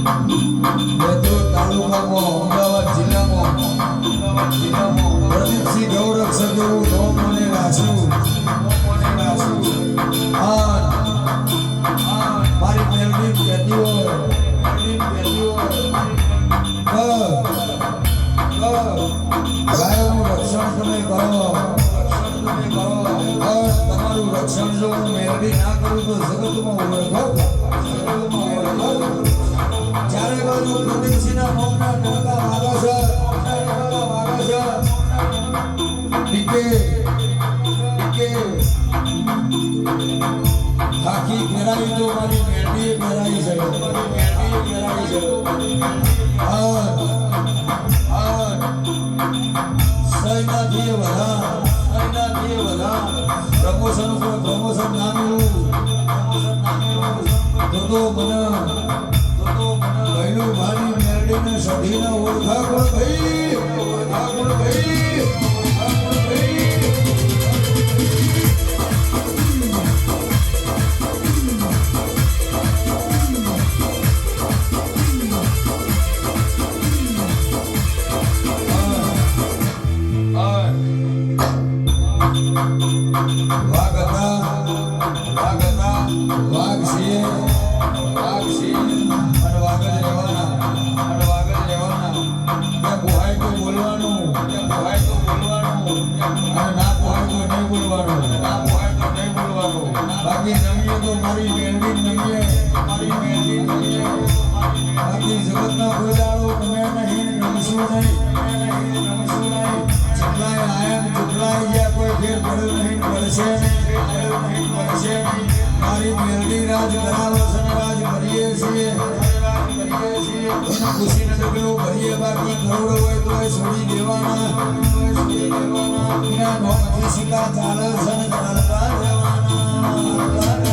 બેતુલ તાલુકામાં અમદાવાદ જિલ્લામાં પ્રદીપસિંહ ગૌરક્ષક એવું નામ મને રાખ્યું. મારી મેલડી કહેતી હોય ગાયોનું રક્ષણ તમે કરો. તમારું રક્ષણ જો હું મેલડી ના કરું તો જગતમાં ઓળખો. ચારે બાજુ પ્રદીપસિંહના નામના ટોકા વાગે છે. આખી ફેરાવી તો મારી મેલડીએ ફેરાવી છે. સૈનાથી વધા પ્રમોશન ના મળ્યું તો મને પહેલું મારી મેલડીને સઢીને ઓળખા કોણ ભાઈ. બાકી નમીએ તો મારી મેલડી નમીએ. બાકી જગતના કોઈ દાડો તમે નહીં નમશું નહીં. જેટલાય આયા જેટલાય ગયા કોઈ ફેર પડ્યો નહીં, પડશે નહીં. મારી મેલડી રાજ કરાવો છે, રાજ કરીએ છીએ. ખુશી નથી પેલું ભરીએ, બાકી કરોડો હોય તો એ છોડી દેવાના. સિક્કા ચાલે છે ને ચાલતા રહેવાના.